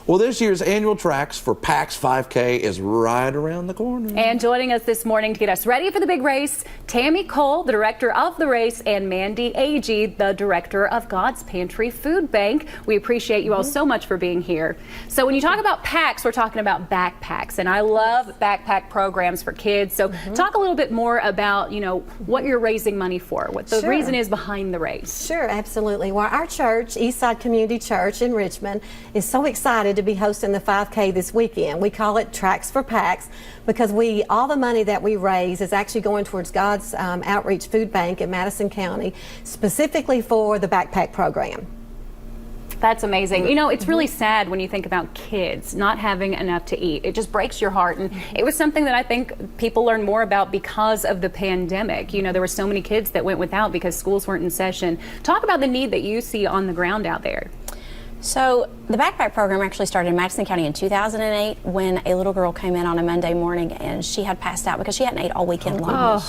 Well, this year's annual Tracks for Packs 5K is right around the corner. And joining us this morning to get us ready for the big race, Tammy Cole, the director of the race, and Mandy Agee, the director of God's Pantry Food Bank. We appreciate you all so much for being here. So when you talk about packs, we're talking about backpacks, and I love backpack programs for kids. So talk a little bit more about, what you're raising money for, what the reason is behind the race. Sure, absolutely. Well, our church, Eastside Community Church in Richmond, is so excited to be hosting the 5K this weekend. We call it Tracks for Packs because all the money that we raise is actually going towards God's Outreach Food Bank in Madison County, specifically for the backpack program. That's amazing. It's really sad when you think about kids not having enough to eat. It just breaks your heart. And it was something that I think people learned more about because of the pandemic. There were so many kids that went without because schools weren't in session. Talk about the need that you see on the ground out there. So the backpack program actually started in Madison County in 2008 when a little girl came in on a Monday morning and she had passed out because she hadn't ate all weekend long.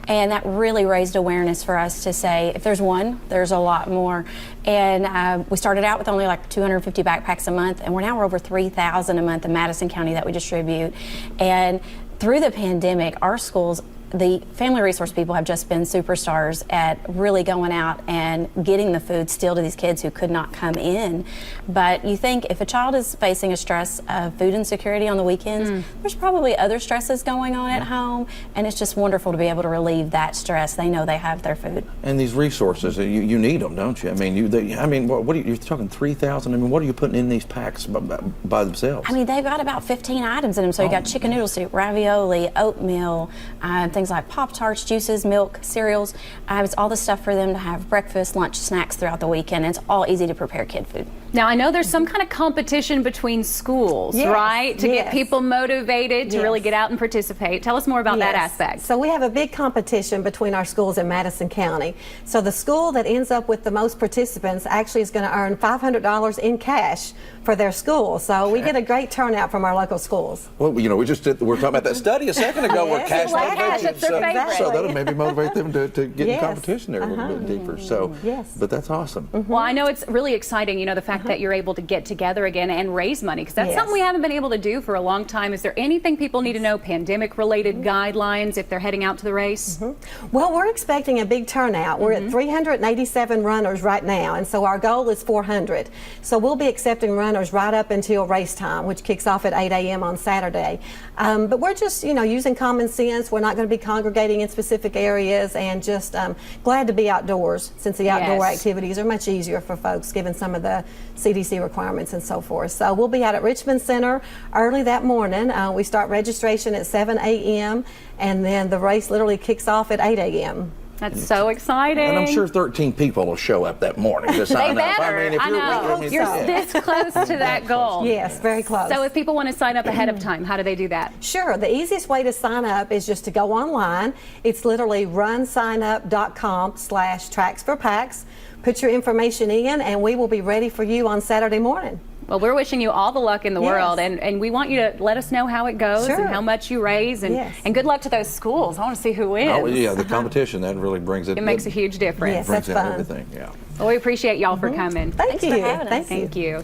And that really raised awareness for us to say, if there's one, there's a lot more. And we started out with only like 250 backpacks a month, and we're over 3,000 a month in Madison County that we distribute. And through the pandemic, our schools, the family resource people have just been superstars at really going out and getting the food still to these kids who could not come in. But you think if a child is facing a stress of food insecurity on the weekends, there's probably other stresses going on at home, and it's just wonderful to be able to relieve that stress. They know they have their food. And these resources, you need them, don't you? What are you're talking 3,000? What are you putting in these packs by themselves? They've got about 15 items in them. So you got chicken noodle soup, ravioli, oatmeal, things like Pop-Tarts, juices, milk, cereals. It's all the stuff for them to have breakfast, lunch, snacks throughout the weekend. It's all easy to prepare kid food. Now, I know there's some kind of competition between schools, right? To get people motivated to really get out and participate. Tell us more about that aspect. So we have a big competition between our schools in Madison County. So the school that ends up with the most participants actually is going to earn $500 in cash for their school. So we get a great turnout from our local schools. Well, we were talking about that study a second ago where cash motivates you. So that'll maybe motivate them to get in competition there a little bit deeper. So, but that's awesome. Well, I know it's really exciting, the fact that you're able to get together again and raise money, because that's something we haven't been able to do for a long time. Is there anything people need to know, pandemic-related guidelines, if they're heading out to the race? Well, we're expecting a big turnout. We're at 387 runners right now, and so our goal is 400. So we'll be accepting runners right up until race time, which kicks off at 8 a.m. on Saturday. But we're just, using common sense. We're not going to be congregating in specific areas, and just glad to be outdoors, since the outdoor activities are much easier for folks given some of the CDC requirements and so forth. So we'll be out at Richmond Center early that morning. We start registration at 7 a.m. and then the race literally kicks off at 8 a.m. That's so exciting. And I'm sure 13 people will show up that morning to sign they up. Better. You're this close to that goal. Yes, very close. So if people want to sign up ahead of time, how do they do that? Sure. The easiest way to sign up is just to go online. It's literally runsignup.com/tracksforpacks. Put your information in, and we will be ready for you on Saturday morning. Well, we're wishing you all the luck in the world, and we want you to let us know how it goes and how much you raise, and good luck to those schools. I want to see who wins. Oh, yeah, the competition, that really brings it. It makes a huge difference. Yes, that's fun. Everything, Well, we appreciate y'all for coming. Thank you. For having us. Thank you.